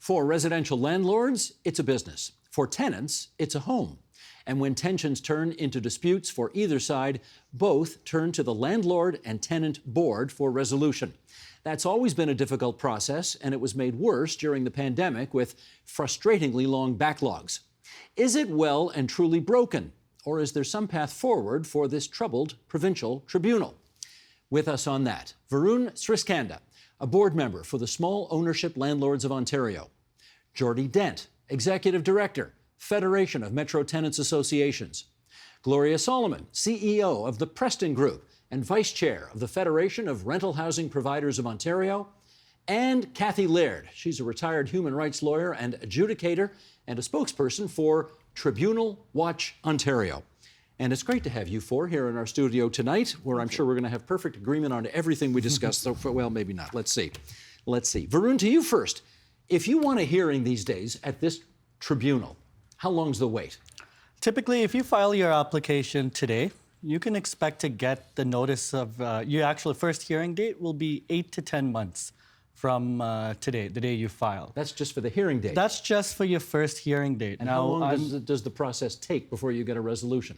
For residential landlords, it's a business. For tenants, it's a home. And when tensions turn into disputes for either side, both turn to the Landlord and Tenant Board for resolution. That's always been a difficult process, and it was made worse during the pandemic with frustratingly long backlogs. Is it well and truly broken, or is there some path forward for this troubled provincial tribunal? With us on that, Varun Sriskanda, a board member for the Small Ownership Landlords of Ontario. Geordie Dent, Executive Director, Federation of Metro Tenants Associations. Gloria Salomon, CEO of the Preston Group and Vice Chair of the Federation of Rental Housing Providers of Ontario. And Kathy Laird. She's a retired human rights lawyer and adjudicator and a spokesperson for Tribunal Watch Ontario. And it's great to have you four here in our studio tonight, where I'm sure we're going to have perfect agreement on everything we discussed. So, well, maybe not. Let's see. Varun, to you first. If you want a hearing these days at this tribunal, how long's the wait? Typically, if you file your application today, you can expect to get the notice of your actual first hearing date will be 8 to 10 months from today, the day you file. That's just for the hearing date? That's just for your first hearing date. And now, how long does the process take before you get a resolution?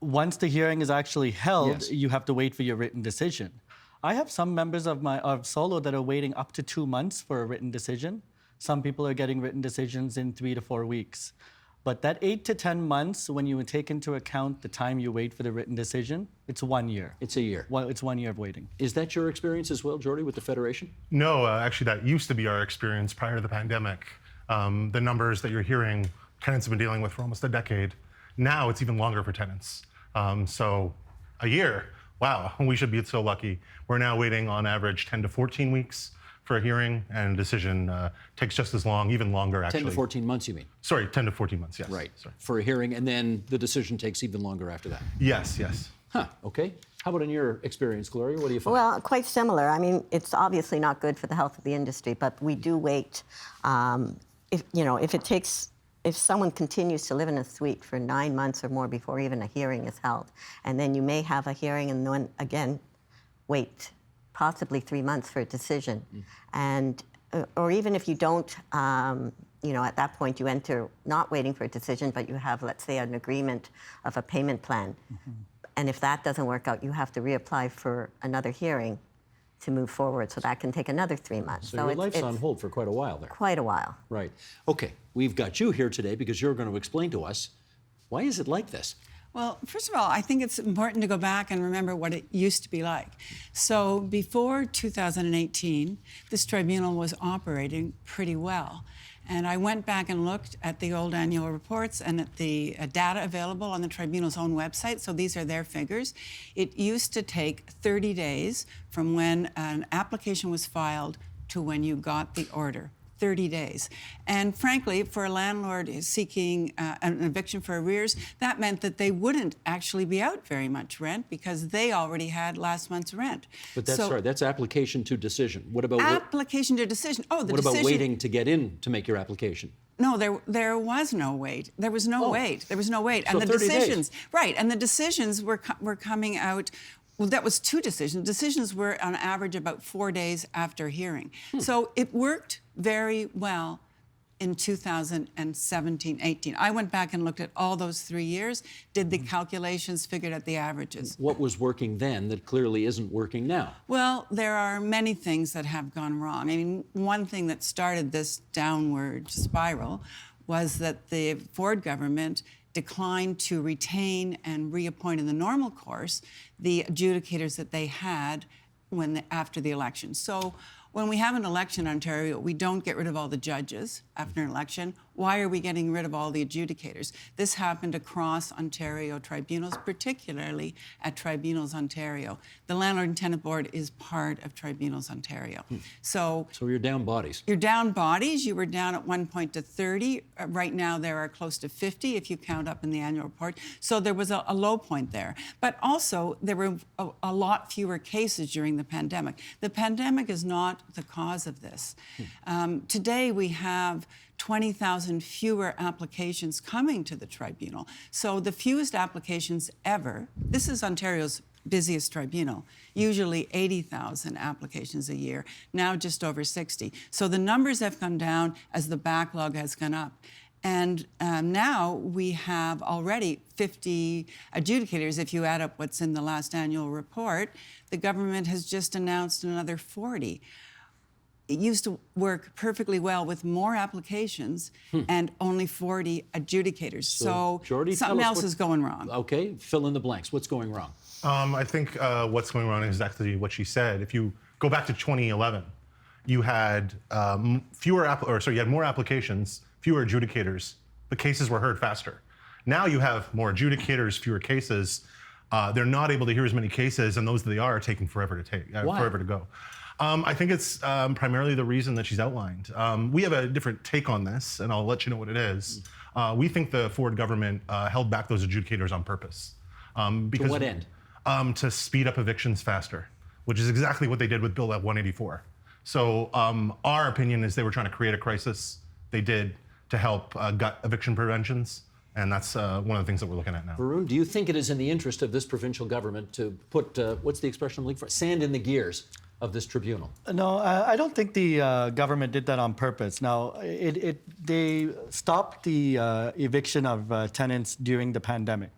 Once the hearing is actually held, yes, you have to wait for your written decision. I have some members of Solo that are waiting up to 2 months for a written decision. Some people are getting written decisions in 3 to 4 weeks. But that 8 to 10 months, when you take into account the time you wait for the written decision, it's 1 year. It's a year. It's 1 year of waiting. Is that your experience as well, Geordie, with the Federation? No, actually that used to be our experience prior to the pandemic. The numbers that you're hearing, tenants have been dealing with for almost a decade. Now it's even longer for tenants. So a year, wow, we should be so lucky. We're now waiting on average 10 to 14 weeks for a hearing, and a decision takes just as long, even longer, actually. 10 to 14 months, you mean? Sorry, 10 to 14 months, yes. Right, sorry. For a hearing, and then the decision takes even longer after that? Yes, yes. Huh, okay. How about in your experience, Gloria? What do you find? Well, quite similar. I mean, it's obviously not good for the health of the industry, but we do wait. If someone continues to live in a suite for 9 months or more before even a hearing is held, and then you may have a hearing and then again wait possibly 3 months for a decision, and or even if you don't, at that point you enter not waiting for a decision, but you have, let's say, an agreement of a payment plan, and if that doesn't work out, you have to reapply for another hearing to move forward, so that can take another 3 months. So your life's on hold for quite a while there. Quite a while. Right. Okay, we've got you here today because you're going to explain to us, why is it like this? Well, first of all, I think it's important to go back and remember what it used to be like. So before 2018, this tribunal was operating pretty well. And I went back and looked at the old annual reports and at the data available on the tribunal's own website. So these are their figures. It used to take 30 days from when an application was filed to when you got the order. 30 days. And frankly, for a landlord seeking an eviction for arrears, that meant that they wouldn't actually be out very much rent because they already had last month's rent. But that's application to decision. What about application to decision? Oh, what about waiting to get in to make your application? No, there was no wait. There was no wait. There was no wait. So and the 30 decisions, days. Right? And the decisions were coming out. Well, that was 2 decisions. Decisions were on average about 4 days after hearing. So it worked very well in 2017-18. I went back and looked at all those 3 years, did the calculations, figured out the averages. What was working then that clearly isn't working now? Well, there are many things that have gone wrong. I mean, one thing that started this downward spiral was that the Ford government declined to retain and reappoint in the normal course the adjudicators that they had after the election. So when we have an election in Ontario, we don't get rid of all the judges after an election. Why are we getting rid of all the adjudicators? This happened across Ontario tribunals, particularly at Tribunals Ontario. The Landlord and Tenant Board is part of Tribunals Ontario. So you're down bodies. You're down bodies. You were down at one point to 30. Right now there are close to 50 if you count up in the annual report. So there was a low point there. But also there were a lot fewer cases during the pandemic. The pandemic is not the cause of this. Today we have 20,000 fewer applications coming to the tribunal. So the fewest applications ever, this is Ontario's busiest tribunal. Usually 80,000 applications a year, now just over 60. So the numbers have come down as the backlog has gone up. And now we have already 50 adjudicators. If you add up what's in the last annual report, the government has just announced another 40. It used to work perfectly well with more applications and only 40 adjudicators. So Geordie, something else is going wrong. Okay, fill in the blanks. What's going wrong? I think what's going wrong is exactly what she said. If you go back to 2011, you had you had more applications, fewer adjudicators, but cases were heard faster. Now you have more adjudicators, fewer cases. They're not able to hear as many cases, and those that they are taking forever to go. I think it's primarily the reason that she's outlined. We have a different take on this, and I'll let you know what it is. We think the Ford government held back those adjudicators on purpose. Because, to what end? To speed up evictions faster, which is exactly what they did with Bill 184. So our opinion is they were trying to create a crisis. They did to help gut eviction preventions, and that's one of the things that we're looking at now. Varun, do you think it is in the interest of this provincial government to put, what's the expression I'm looking for, sand in the gears of this tribunal? No, I don't think the government did that on purpose. Now, they stopped the eviction of tenants during the pandemic.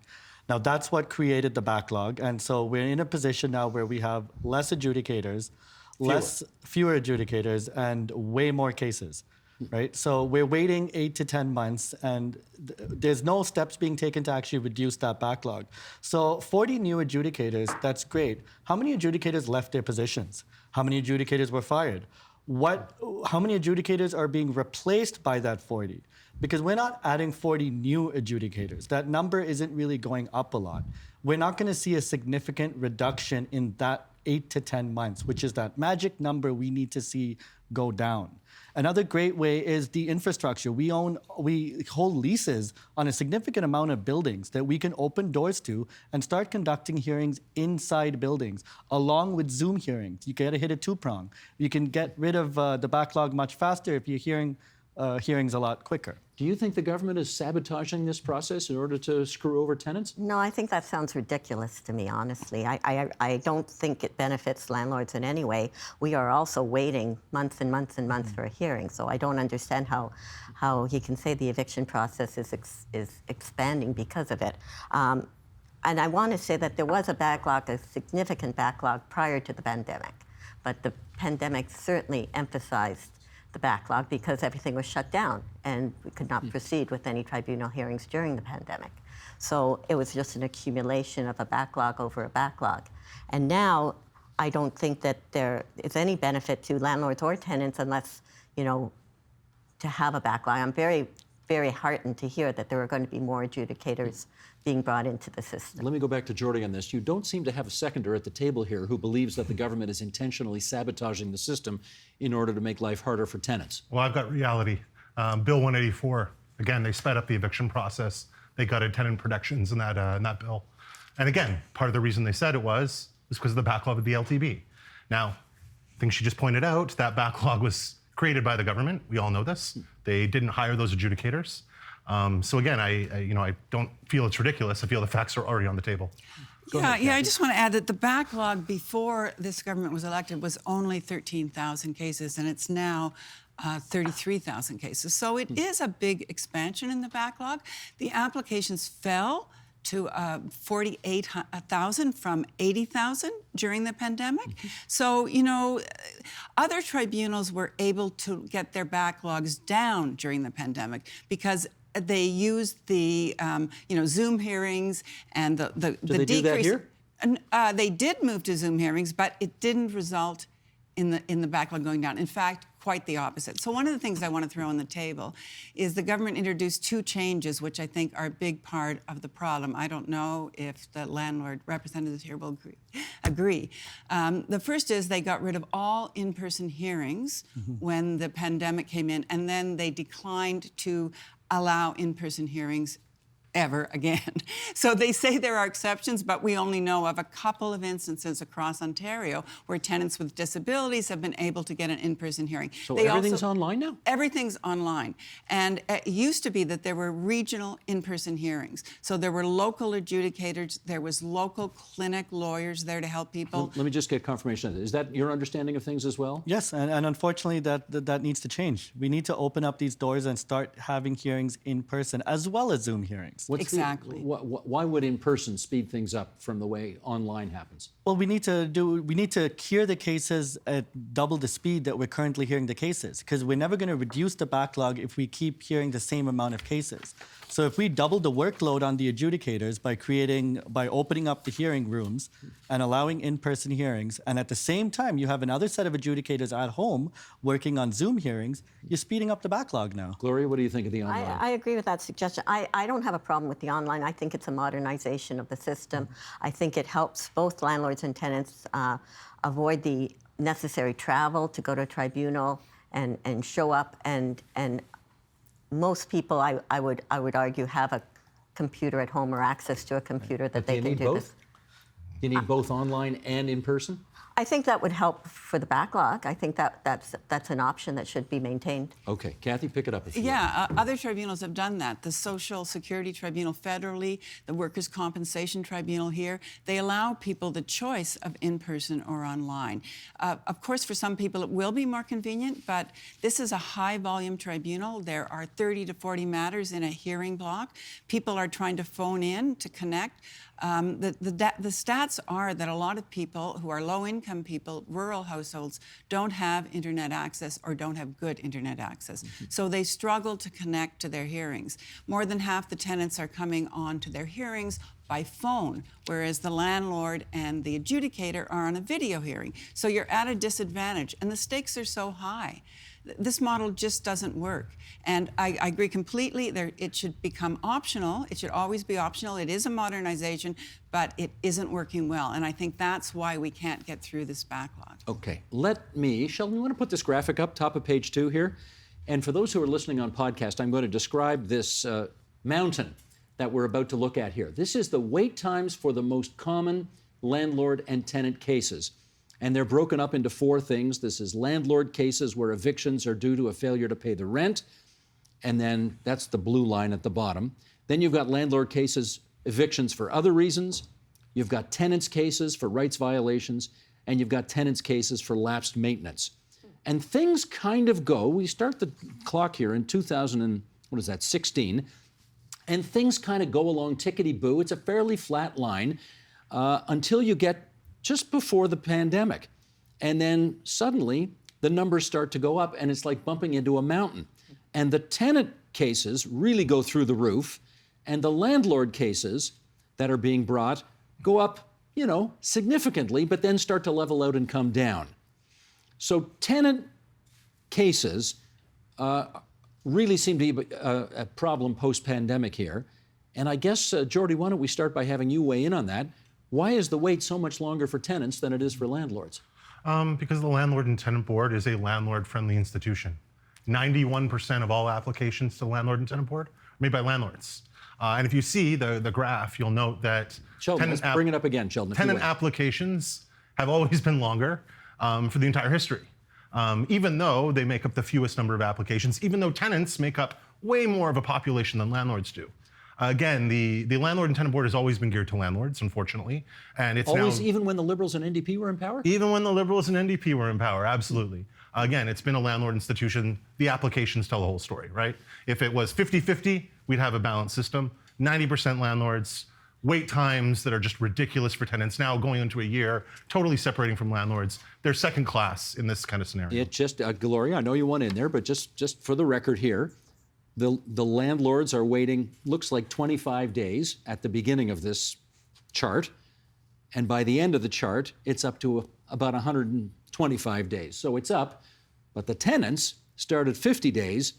Now, that's what created the backlog. And so we're in a position now where we have less adjudicators, fewer adjudicators, and way more cases, right? So we're waiting 8 to 10 months, and there's no steps being taken to actually reduce that backlog. So 40 new adjudicators, that's great. How many adjudicators left their positions? How many adjudicators were fired? How many adjudicators are being replaced by that 40? Because we're not adding 40 new adjudicators. That number isn't really going up a lot. We're not going to see a significant reduction in that 8 to 10 months, which is that magic number we need to see go down. Another great way is the infrastructure. We hold leases on a significant amount of buildings that we can open doors to and start conducting hearings inside buildings, along with Zoom hearings. You gotta hit a two-prong. You can get rid of the backlog much faster if you're hearing hearings a lot quicker. Do you think the government is sabotaging this process in order to screw over tenants? No, I think that sounds ridiculous to me, honestly. I don't think it benefits landlords in any way. We are also waiting months and months and months for a hearing, so I don't understand how he can say the eviction process is expanding because of it. And I want to say that there was a backlog, a significant backlog prior to the pandemic, but the pandemic certainly emphasized the backlog because everything was shut down and we could not proceed with any tribunal hearings during the pandemic. So it was just an accumulation of a backlog over a backlog. And now I don't think that there is any benefit to landlords or tenants unless, to have a backlog. I'm very, very heartened to hear that there are going to be more adjudicators being brought into the system. Let me go back to Geordie on this. You don't seem to have a seconder at the table here who believes that the government is intentionally sabotaging the system in order to make life harder for tenants. Well, I've got reality. Bill 184, again, they sped up the eviction process. They gutted tenant protections in that bill. And again, part of the reason they said it was because of the backlog of the LTB. Now, I think she just pointed out that backlog was created by the government. We all know this. They didn't hire those adjudicators. So again, I don't feel it's ridiculous. I feel the facts are already on the table. I just want to add that the backlog before this government was elected was only 13,000 cases, and it's now 33,000 cases. So it is a big expansion in the backlog. The applications fell to 48,000 from 80,000 during the pandemic. So, other tribunals were able to get their backlogs down during the pandemic because they used the, Zoom hearings and the Do they decrease. do that here? They did move to Zoom hearings, but it didn't result in the backlog going down. In fact, quite the opposite. So one of the things I want to throw on the table is the government introduced 2 changes, which I think are a big part of the problem. I don't know if the landlord representatives here will agree. The first is they got rid of all in-person hearings when the pandemic came in, and then they declined to allow in-person hearings ever again. So they say there are exceptions, but we only know of a couple of instances across Ontario where tenants with disabilities have been able to get an in-person hearing. So everything's online now? Everything's online. And it used to be that there were regional in-person hearings. So there were local adjudicators, there was local clinic lawyers there to help people. Let me just get confirmation of that. Is that your understanding of things as well? Yes, and unfortunately that needs to change. We need to open up these doors and start having hearings in person as well as Zoom hearings. Exactly. Why would in-person speed things up from the way online happens? Well, we need to hear the cases at double the speed that we're currently hearing the cases, because we're never going to reduce the backlog if we keep hearing the same amount of cases. So if we double the workload on the adjudicators by opening up the hearing rooms and allowing in-person hearings, and at the same time you have another set of adjudicators at home working on Zoom hearings, you're speeding up the backlog now. Gloria, what do you think of the online? I agree with that suggestion. I don't have a problem with the online. I think it's a modernization of the system. I think it helps both landlords and tenants avoid the necessary travel to go to a tribunal and show up. And most people, I would argue, have a computer at home or access to a computer that they can do this. You need both online and in person? I think that would help for the backlog. I think that's an option that should be maintained. Okay, Kathy, pick it up if you Yeah, other tribunals have done that. The Social Security Tribunal federally, the Workers' Compensation Tribunal here, they allow people the choice of in-person or online. Of course, for some people it will be more convenient, but this is a high-volume tribunal. There are 30 to 40 matters in a hearing block. People are trying to phone in to connect. The stats are that a lot of people who are low-income people, rural households, don't have internet access or don't have good internet access. So they struggle to connect to their hearings. More than half the tenants are coming on to their hearings by phone, whereas the landlord and the adjudicator are on a video hearing. So you're at a disadvantage, and the stakes are so high. This model just doesn't work. And I agree completely. It should become optional. It should always be optional. It is a modernization, but it isn't working well. And I think that's why we can't get through this backlog. Okay, Sheldon, you want to put this graphic up, top of page 2 here? And for those who are listening on podcast, I'm going to describe this mountain that we're about to look at here. This is the wait times for the most common landlord and tenant cases. And they're broken up into 4 things. This is landlord cases where evictions are due to a failure to pay the rent. And then that's the blue line at the bottom. Then you've got landlord cases, evictions for other reasons. You've got tenants cases for rights violations. And you've got tenants cases for lapsed maintenance. And things kind of go, we start the clock here in 16, and things kind of go along tickety-boo. It's a fairly flat line until you get just before the pandemic. And then suddenly the numbers start to go up and it's like bumping into a mountain. And the tenant cases really go through the roof, and the landlord cases that are being brought go up, significantly, but then start to level out and come down. So tenant cases really seem to be a problem post-pandemic here. And I guess, Geordie, why don't we start by having you weigh in on that? Why is the wait so much longer for tenants than it is for landlords? Because the Landlord and Tenant Board is a landlord-friendly institution. 91% of all applications to the Landlord and Tenant Board are made by landlords. And if you see the graph, you'll note that Sheldon, let's bring it up again, Sheldon. Tenant applications have always been longer for the entire history. Even though they make up the fewest number of applications, even though tenants make up way more of a population than landlords do. Again, the Landlord and Tenant Board has always been geared to landlords, unfortunately. And it's always, now, even when the Liberals and NDP were in power? Even when the Liberals and NDP were in power, absolutely. Again, it's been a landlord institution. The applications tell the whole story, right? If it was 50-50, we'd have a balanced system. 90% landlords, wait times that are just ridiculous for tenants, now going into a year, totally separating from landlords. They're second class in this kind of scenario. It just, Gloria, I know you want in there, but just for the record here, the landlords are waiting, looks like 25 days at the beginning of this chart. And by the end of the chart, it's up to about 125 days. So it's up, but the tenants start at 50 days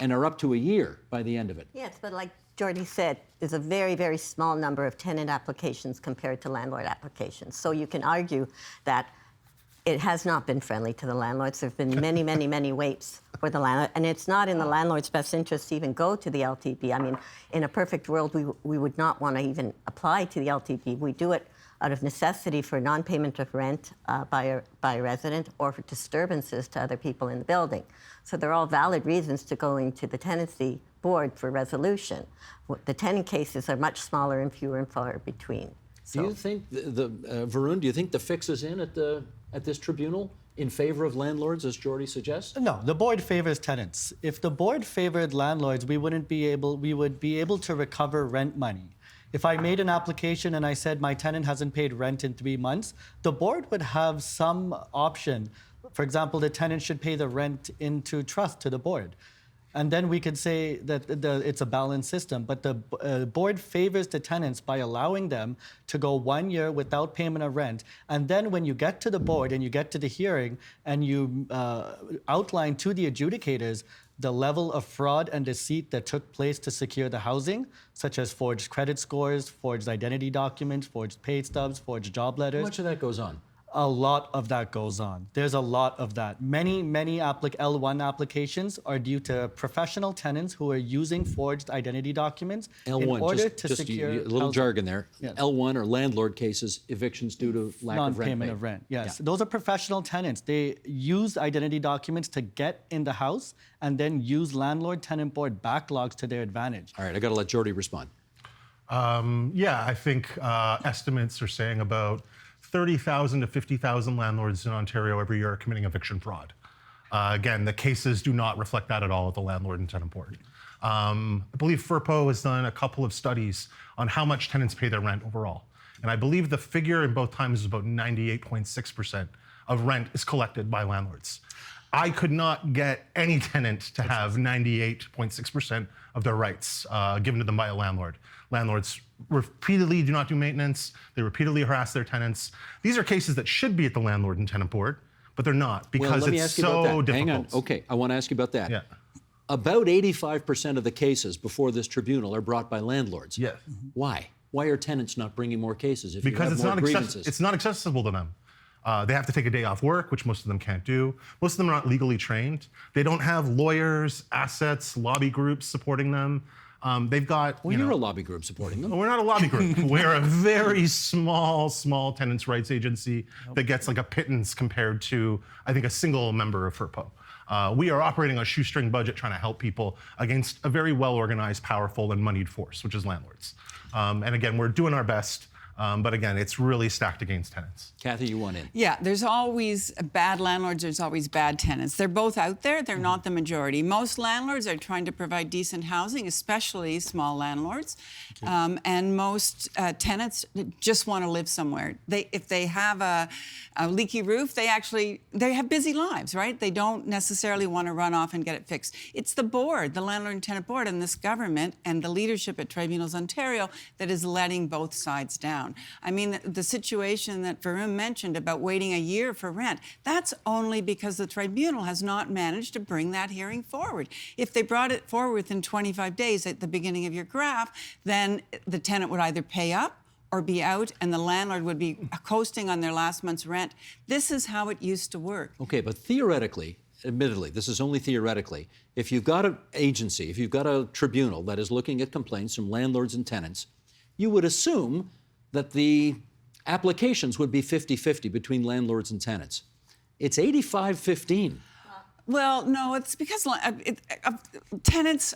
and are up to a year by the end of it. Yes, but like Geordie said, there's a very, very small number of tenant applications compared to landlord applications. So you can argue that it has not been friendly to the landlords. There have been many, many, many waits for the landlord, and it's not in the landlord's best interest to even go to the LTB. I mean, in a perfect world, we would not want to even apply to the LTB. We do it out of necessity for non-payment of rent by a resident or for disturbances to other people in the building. So they're all valid reasons to going to the tenancy board for resolution. The tenant cases are much smaller and fewer and far between. Do you think, Varun, do you think the fix is in at this tribunal in favor of landlords, as Geordie suggests? No, the board favors tenants. If the board favored landlords, we would be able to recover rent money. If I made an application and I said my tenant hasn't paid rent in 3 months, the board would have some option. For example, the tenant should pay the rent into trust to the board. And then we could say that it's a balanced system. But the board favors the tenants by allowing them to go 1 year without payment of rent. And then when you get to the board and you get to the hearing and you outline to the adjudicators the level of fraud and deceit that took place to secure the housing, such as forged credit scores, forged identity documents, forged pay stubs, forged job letters. How much of that goes on? A lot of that goes on. There's a lot of that. Many L1 applications are due to professional tenants who are using forged identity documents L1, in order just to secure a little housing. jargon there. Yes. L1 or landlord cases, evictions due to lack of rent Non-payment paid. of rent, yes. Yeah. Those are professional tenants. They use identity documents to get in the house and then use Landlord Tenant Board backlogs to their advantage. All right, I got to let Geordie respond. Yeah, I think estimates are saying about 30,000 to 50,000 landlords in Ontario every year are committing eviction fraud. Again, the cases do not reflect that at all at the Landlord and Tenant Board. I believe FRPO has done a couple of studies on how much tenants pay their rent overall. And I believe the figure in both times is about 98.6% of rent is collected by landlords. I could not get any tenant to have 98.6% of their rights given to them by a landlord. Landlords repeatedly do not do maintenance. They repeatedly harass their tenants. These are cases that should be at the Landlord and Tenant Board, but they're not because well, let me it's ask you about so that. difficult. Hang on. Okay, I want to ask you about that. Yeah. About 85% of the cases before this tribunal are brought by landlords. Yes. Why? Why are tenants not bringing more cases if Because you it's have more not grievances? it's not accessible to them. They have to take a day off work, which most of them can't do. Most of them are not legally trained. They don't have lawyers, assets, lobby groups supporting them. They've got. Well, you're a lobby group supporting them. We're not a lobby group. We're a very small tenants' rights agency that gets like a pittance compared to, I think, a single member of FRPO. We are operating a shoestring budget trying to help people against a very well-organized, powerful, and moneyed force, which is landlords. And again, we're doing our best. But again, it's really stacked against tenants. Kathy, you want in? Yeah, there's always bad landlords, there's always bad tenants. They're both out there, they're not the majority. Most landlords are trying to provide decent housing, especially small landlords. And most tenants just want to live somewhere. If they have a leaky roof, they have busy lives, right? They don't necessarily want to run off and get it fixed. It's the board, the Landlord and Tenant Board, and this government and the leadership at Tribunals Ontario that is letting both sides down. I mean, the situation that Varun mentioned about waiting a year for rent, that's only because the tribunal has not managed to bring that hearing forward. If they brought it forward within 25 days at the beginning of your graph, then the tenant would either pay up or be out, and the landlord would be coasting on their last month's rent. This is how it used to work. Okay, but theoretically, admittedly, this is only theoretically, if you've got an agency, if you've got a tribunal that is looking at complaints from landlords and tenants, you would assume that the applications would be 50-50 between landlords and tenants. It's 85-15. Well, no, it's because tenants,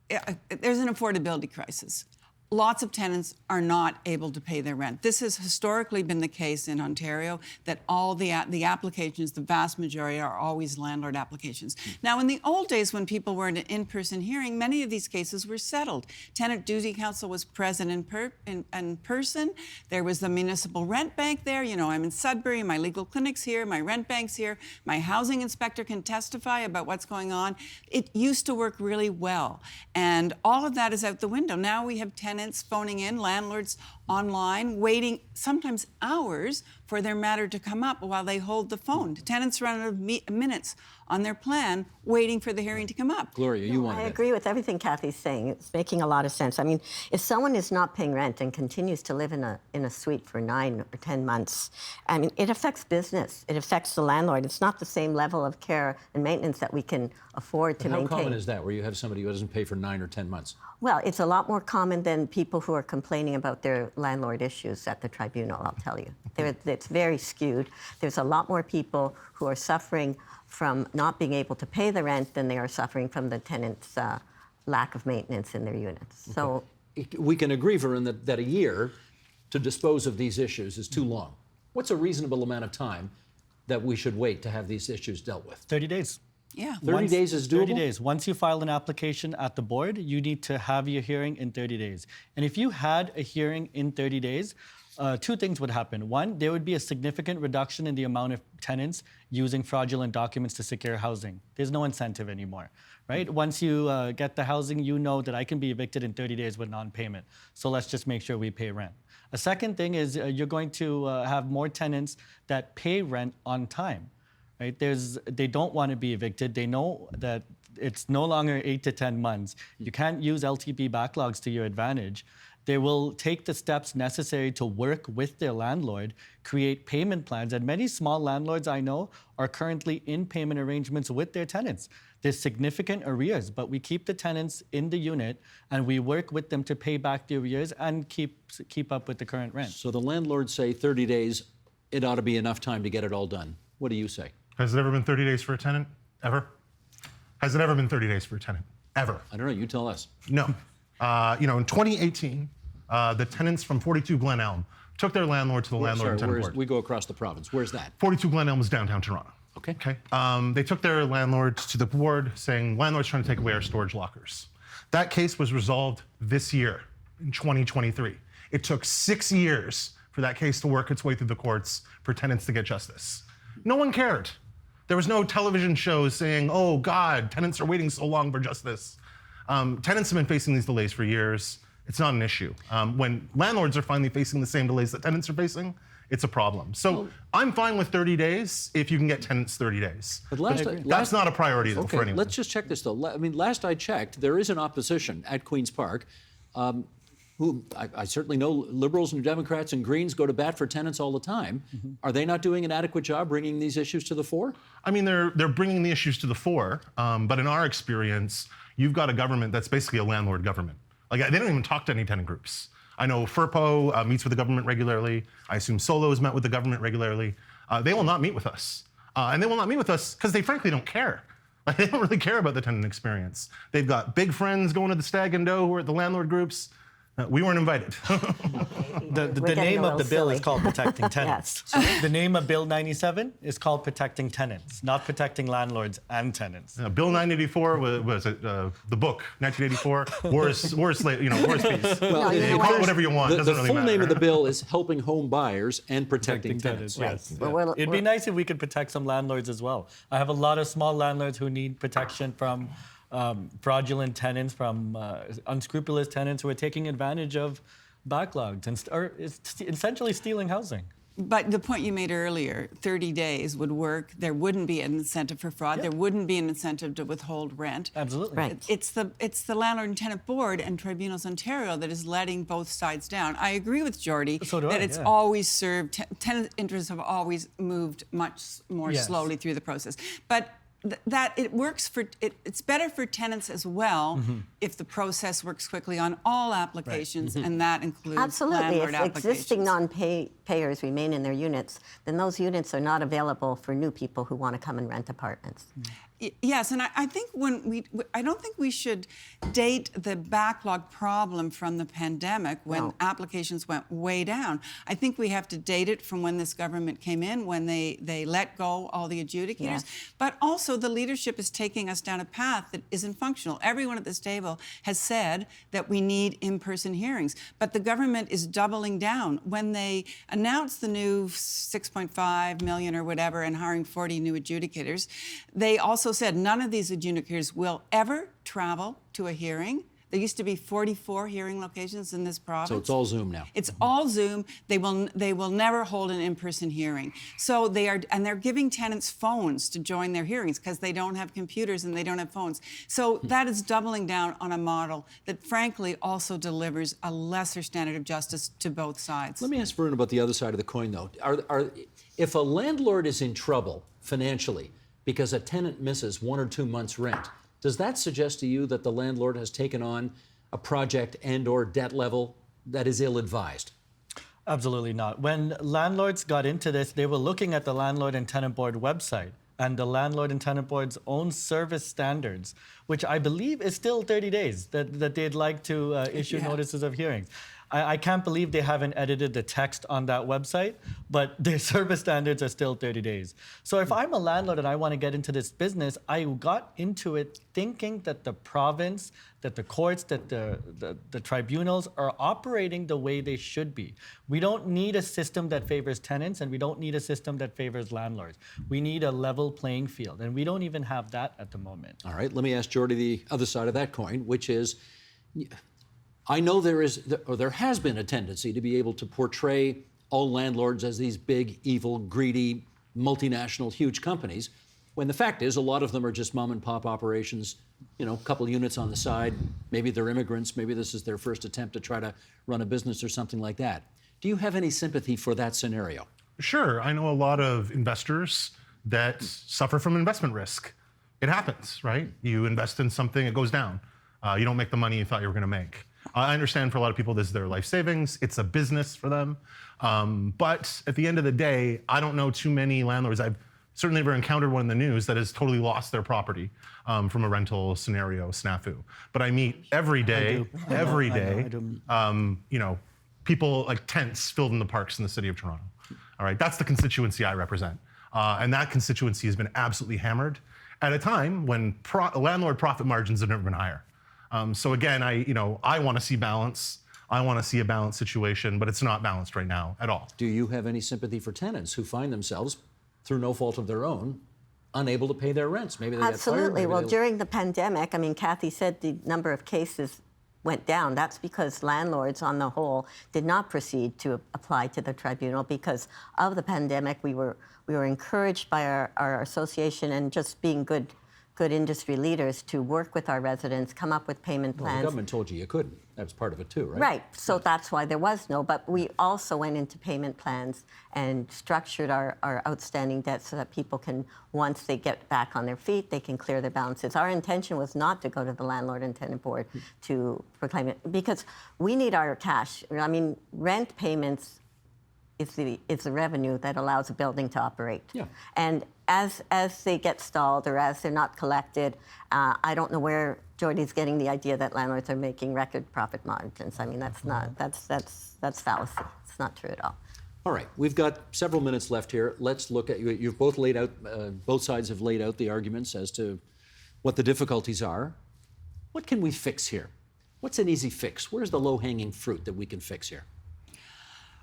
there's an affordability crisis. Lots of tenants are not able to pay their rent. This has historically been the case in Ontario, that all the applications, the vast majority, are always landlord applications. Now, in the old days when people were in an in-person hearing, many of these cases were settled. Tenant Duty Council was present in person. There was the municipal rent bank there. You know, I'm in Sudbury, my legal clinic's here, my rent bank's here, my housing inspector can testify about what's going on. It used to work really well. And all of that is out the window. Now we have tenants phoning in, landlords online, waiting sometimes hours for their matter to come up while they hold the phone. Tenants run out of minutes on their plan waiting for the hearing to come up. Gloria, you wanted I it. agree with everything Kathy's saying. It's making a lot of sense. I mean, if someone is not paying rent and continues to live in a suite for 9 or 10 months, I mean, it affects business. It affects the landlord. It's not the same level of care and maintenance that we can afford to How maintain. common is that, where you have somebody who doesn't pay for 9 or 10 months? Well, it's a lot more common than people who are complaining about their landlord issues at the tribunal, I'll tell you. It's very skewed. There's a lot more people who are suffering from not being able to pay the rent than they are suffering from the tenant's lack of maintenance in their units. Okay. So we can agree, Varun, that a year to dispose of these issues is too long. What's a reasonable amount of time that we should wait to have these issues dealt with? 30 days. Yeah. 30 days is doable? 30 days. Once you file an application at the board, you need to have your hearing in 30 days. And if you had a hearing in 30 days, 2 things would happen. One, there would be a significant reduction in the amount of tenants using fraudulent documents to secure housing. There's no incentive anymore, right? Once you get the housing, you know that I can be evicted in 30 days with non-payment. So let's just make sure we pay rent. A second thing is you're going to have more tenants that pay rent on time. Right? They don't want to be evicted. They know that it's no longer 8 to 10 months. You can't use LTP backlogs to your advantage. They will take the steps necessary to work with their landlord, create payment plans. And many small landlords I know are currently in payment arrangements with their tenants. There's significant arrears, but we keep the tenants in the unit and we work with them to pay back the arrears and keep up with the current rent. So the landlords say 30 days, it ought to be enough time to get it all done. What do you say? Has it ever been 30 days for a tenant? Ever? Has it ever been 30 days for a tenant? Ever? I don't know, you tell us. No. In 2018, the tenants from 42 Glen Elm took their landlord to the Landlord and Tenant Board. We go across the province. Where's that? 42 Glen Elm is downtown Toronto. Okay. They took their landlord to the board saying, landlord's trying to take away our storage lockers. That case was resolved this year, in 2023. It took 6 years for that case to work its way through the courts for tenants to get justice. No one cared. There was no television shows saying, oh God, tenants are waiting so long for justice. Tenants have been facing these delays for years. It's not an issue. When landlords are finally facing the same delays that tenants are facing, it's a problem. So I'm fine with 30 days if you can get tenants 30 days. But that's not a priority though, for anyone. Let's just check this though. I mean, last I checked, there is an opposition at Queen's Park. Who I certainly know Liberals and Democrats and Greens go to bat for tenants all the time. Mm-hmm. Are they not doing an adequate job bringing these issues to the fore? I mean, they're bringing the issues to the fore, but in our experience, you've got a government that's basically a landlord government. Like, they don't even talk to any tenant groups. I know FERPO meets with the government regularly. I assume Solo has met with the government regularly. They will not meet with us. And they will not meet with us because they frankly don't care. Like, they don't really care about the tenant experience. They've got big friends going to the Stag and Doe who are at the landlord groups. We weren't invited. The name of the bill is called Protecting Tenants. Yes. So the name of Bill 97 is called Protecting Tenants, not protecting landlords and tenants. Bill 984 was the book 1984. War is peace. Well, you call it whatever you want. The really full matter. name of the bill is Helping Home Buyers and Protecting Tenants. Yes. Right. Well, It'd be nice if we could protect some landlords as well. I have a lot of small landlords who need protection from fraudulent tenants, from unscrupulous tenants who are taking advantage of backlogs and are essentially stealing housing. But the point you made earlier, 30 days would work. There wouldn't be an incentive for fraud. There wouldn't be an incentive to withhold rent. Absolutely. Right. It's the Landlord and Tenant Board and Tribunals Ontario that is letting both sides down. I agree with Geordie that it's always served, tenant interests have always moved much more slowly through the process. But that it works for it's better for tenants as well if the process works quickly on all applications, and that includes landlord if applications. Existing non-payers remain in their units, then those units are not available for new people who want to come and rent apartments. Yes, and I think I don't think we should date the backlog problem from the pandemic when applications went way down. I think we have to date it from when this government came in, when they let go all the adjudicators. But also the leadership is taking us down a path that isn't functional. Everyone at this table has said that we need in-person hearings, but the government is doubling down. When they announced the new 6.5 million or whatever and hiring 40 new adjudicators, they also said none of these adjudicators will ever travel to a hearing. There used to be 44 hearing locations in this province. So it's all Zoom now. It's all Zoom. They will never hold an in-person hearing. So they're giving tenants phones to join their hearings because they don't have computers and they don't have phones. So that is doubling down on a model that frankly also delivers a lesser standard of justice to both sides. Let me ask Varun about the other side of the coin, though. If a landlord is in trouble financially because a tenant misses 1 or 2 months' rent, does that suggest to you that the landlord has taken on a project and/or debt level that is ill-advised? Absolutely not. When landlords got into this, they were looking at the Landlord and Tenant Board website and the Landlord and Tenant Board's own service standards, which I believe is still 30 days that they'd like to issue notices of hearings. I can't believe they haven't edited the text on that website, but their service standards are still 30 days. So if I'm a landlord and I want to get into this business, I got into it thinking that the province, that the courts, that the tribunals are operating the way they should be. We don't need a system that favors tenants, and we don't need a system that favors landlords. We need a level playing field, and we don't even have that at the moment. All right, let me ask Geordie the other side of that coin, which is, I know there has been a tendency to be able to portray all landlords as these big, evil, greedy, multinational, huge companies, when the fact is a lot of them are just mom and pop operations, a couple units on the side. Maybe they're immigrants. Maybe this is their first attempt to try to run a business or something like that. Do you have any sympathy for that scenario? Sure. I know a lot of investors that suffer from investment risk. It happens, right? You invest in something, it goes down. You don't make the money you thought you were going to make. I understand for a lot of people this is their life savings. It's a business for them. But at the end of the day, I don't know too many landlords. I've certainly never encountered one in the news that has totally lost their property from a rental scenario snafu. But I meet every day, people like tents filled in the parks in the city of Toronto. All right, that's the constituency I represent. And that constituency has been absolutely hammered at a time when landlord profit margins have never been higher. So again, I want to see balance. I want to see a balanced situation, but it's not balanced right now at all. Do you have any sympathy for tenants who find themselves, through no fault of their own, unable to pay their rents? Maybe they Absolutely. get fired. Well, during the pandemic, Kathy said the number of cases went down. That's because landlords, on the whole, did not proceed to apply to the tribunal because of the pandemic. We were encouraged by our association and just being good industry leaders to work with our residents, come up with payment plans. Well, the government told you couldn't. That was part of it too, right? Right. So that's why there was no. But we also went into payment plans and structured our outstanding debt so that people can, once they get back on their feet, they can clear their balances. Our intention was not to go to the Landlord and Tenant Board to proclaim it because we need our cash. Rent payments is the revenue that allows a building to operate. Yeah. And as they get stalled or as they're not collected, I don't know where Geordie's getting the idea that landlords are making record profit margins. That's fallacy. It's not true at all. All right, we've got several minutes left here. Let's look at, you've both laid out, both sides have laid out the arguments as to what the difficulties are. What can we fix here? What's an easy fix? Where's the low-hanging fruit that we can fix here?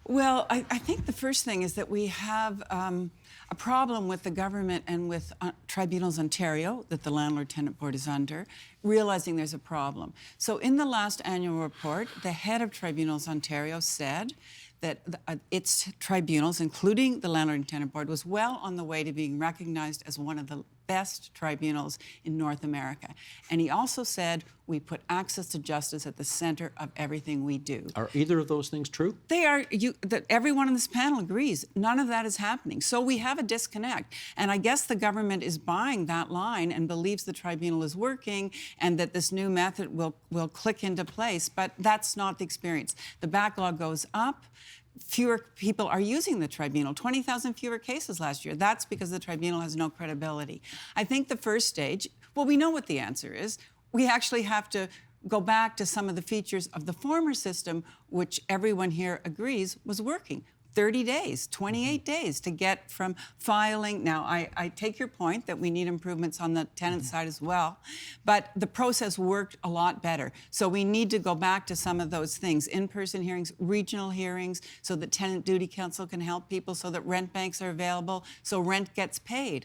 Well, I think the first thing is that we have a problem with the government and with Tribunals Ontario, that the Landlord Tenant Board is under, realizing there's a problem. So in the last annual report, the head of Tribunals Ontario said that its tribunals, including the Landlord and Tenant Board, was well on the way to being recognized as one of the best tribunals in North America. And he also said we put access to justice at the center of everything we do. Are either of those things true? They are. Everyone on this panel agrees. None of that is happening. So we have a disconnect. And I guess the government is buying that line and believes the tribunal is working and that this new method will click into place. But that's not the experience. The backlog goes up. Fewer people are using the tribunal, 20,000 fewer cases last year. That's because the tribunal has no credibility. I think the first stage, well, we know what the answer is. We actually have to go back to some of the features of the former system, which everyone here agrees was working. 30 days, 28 days to get from filing. Now, I take your point that we need improvements on the tenant side as well, but the process worked a lot better. So we need to go back to some of those things, in-person hearings, regional hearings, so that Tenant Duty Council can help people, so that rent banks are available, so rent gets paid.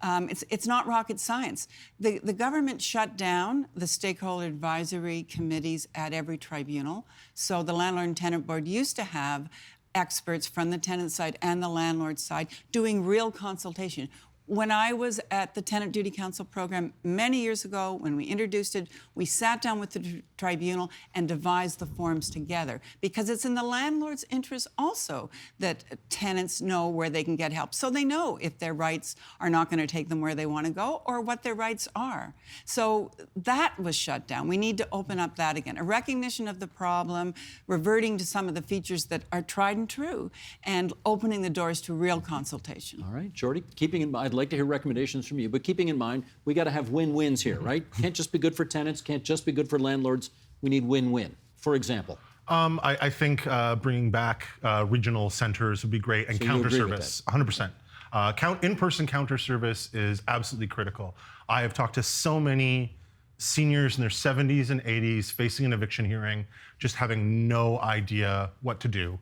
It's not rocket science. The government shut down the stakeholder advisory committees at every tribunal. So the Landlord and Tenant Board used to have experts from the tenant side and the landlord side doing real consultation. When I was at the Tenant Duty Council program many years ago, when we introduced it, we sat down with the tribunal and devised the forms together, because it's in the landlord's interest also that tenants know where they can get help, so they know if their rights are not going to take them where they want to go or what their rights are. So that was shut down. We need to open up that again. A recognition of the problem, reverting to some of the features that are tried and true, and opening the doors to real consultation. All right, Geordie, keeping in mind, I'd like to hear recommendations from you, but keeping in mind, we got to have win-wins here, right? Can't just be good for tenants, can't just be good for landlords. We need win-win. For example. I think bringing back regional centers would be great, and So counter service, 100%. In-person counter service is absolutely critical. I have talked to so many seniors in their 70s and 80s facing an eviction hearing, just having no idea what to do.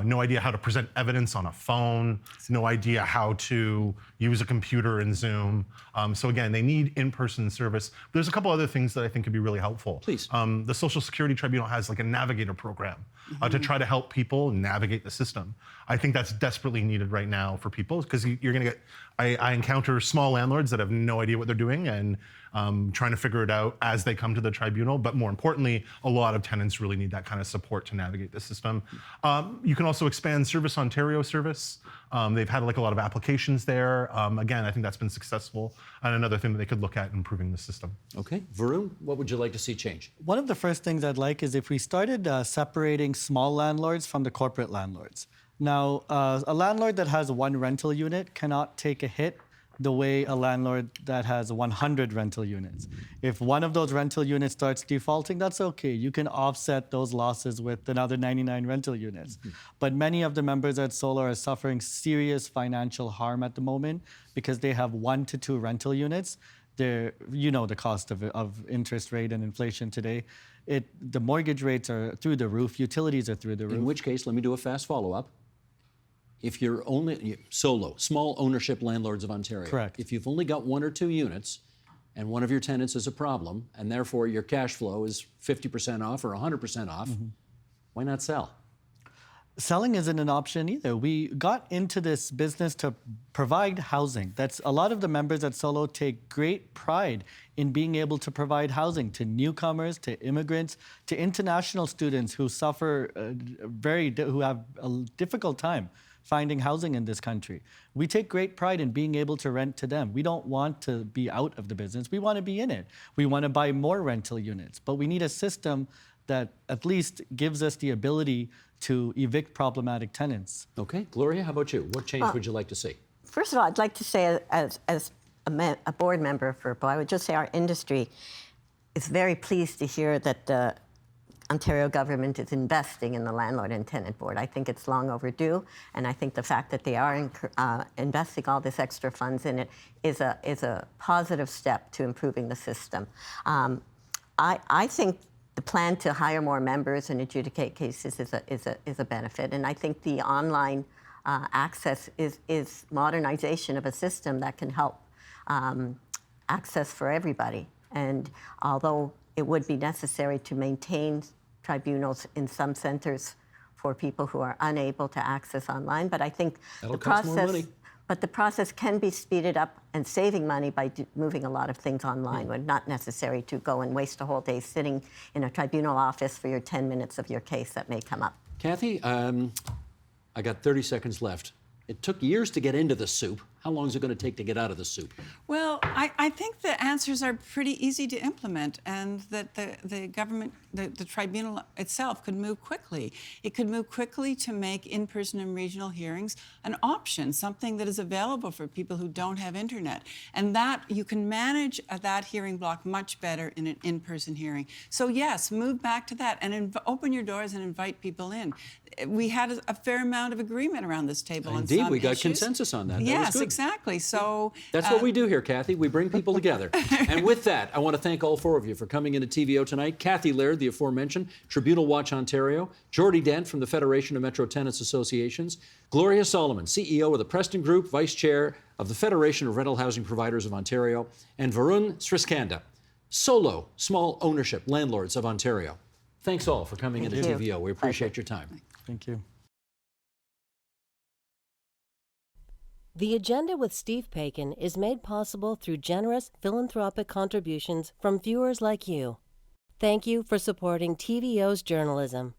No idea how to present evidence on a phone, no idea how to use a computer in Zoom. So again, they need in-person service. There's a couple other things that I think could be really helpful. Please. The Social Security Tribunal has like a navigator program to try to help people navigate the system. I think that's desperately needed right now for people, because you're gonna get, I encounter small landlords that have no idea what they're doing and trying to figure it out as they come to the tribunal. But more importantly, a lot of tenants really need that kind of support to navigate the system. You can also expand Service Ontario service. They've had like a lot of applications there. Again, I think that's been successful, and another thing that they could look at improving the system. Okay, Varun, what would you like to see change? One of the first things I'd like is if we started separating small landlords from the corporate landlords. Now, a landlord that has one rental unit cannot take a hit the way a landlord that has 100 rental units. If one of those rental units starts defaulting, that's okay. You can offset those losses with another 99 rental units. But many of the members at Solar are suffering serious financial harm at the moment because they have 1 to 2 rental units. You know the cost of interest rate and inflation today. The mortgage rates are through the roof, utilities are through the roof. In which case, let me do a fast follow-up. If you're only small ownership landlords of Ontario. Correct. If you've only got 1 or 2 units and one of your tenants is a problem, and therefore your cash flow is 50% off or 100% off, why not sell? Selling isn't an option either. We got into this business to provide housing. A lot of the members at Solo take great pride in being able to provide housing to newcomers, to immigrants, to international students who suffer who have a difficult time finding housing in this country. We take great pride in being able to rent to them. We don't want to be out of the business. We want to be in it. We want to buy more rental units, but we need a system that at least gives us the ability to evict problematic tenants. Okay, Gloria, how about you? What change would you like to see? First of all, I'd like to say, as a board member for BOA, I would just say our industry is very pleased to hear that the Ontario government is investing in the Landlord and Tenant Board. I think it's long overdue, and I think the fact that they are investing all this extra funds in it is a positive step to improving the system. I think the plan to hire more members and adjudicate cases is a benefit, and I think the online access is modernization of a system that can help access for everybody. And although it would be necessary to maintain tribunals in some centers for people who are unable to access online, but I think That'll cost more money. But the process can be speeded up and saving money by moving a lot of things online. When not necessary to go and waste a whole day sitting in a tribunal office for your 10 minutes of your case that may come up. Kathy, I got 30 seconds left. It took years to get into the soup. How long is it going to take to get out of the soup? Well, I think the answers are pretty easy to implement, and that the government, the tribunal itself could move quickly. It could move quickly to make in-person and regional hearings an option, something that is available for people who don't have internet. And that you can manage that hearing block much better in an in-person hearing. So yes, move back to that and open your doors and invite people in. We had a fair amount of agreement around this table on some Indeed, we got issues. consensus on that. That was Yes, good. Exactly. So That's what we do here, Kathy. We bring people together. And with that, I want to thank all four of you for coming into TVO tonight. Kathy Laird, the aforementioned, Tribunal Watch Ontario, Geordie Dent from the Federation of Metro Tenants Associations, Gloria Salomon, CEO of the Preston Group, Vice Chair of the Federation of Rental Housing Providers of Ontario, and Varun Sriskanda, Solo Small Ownership Landlords of Ontario. Thanks all for coming into Thank you. TVO. We appreciate your time. Thank you. The Agenda with Steve Paikin is made possible through generous philanthropic contributions from viewers like you. Thank you for supporting TVO's journalism.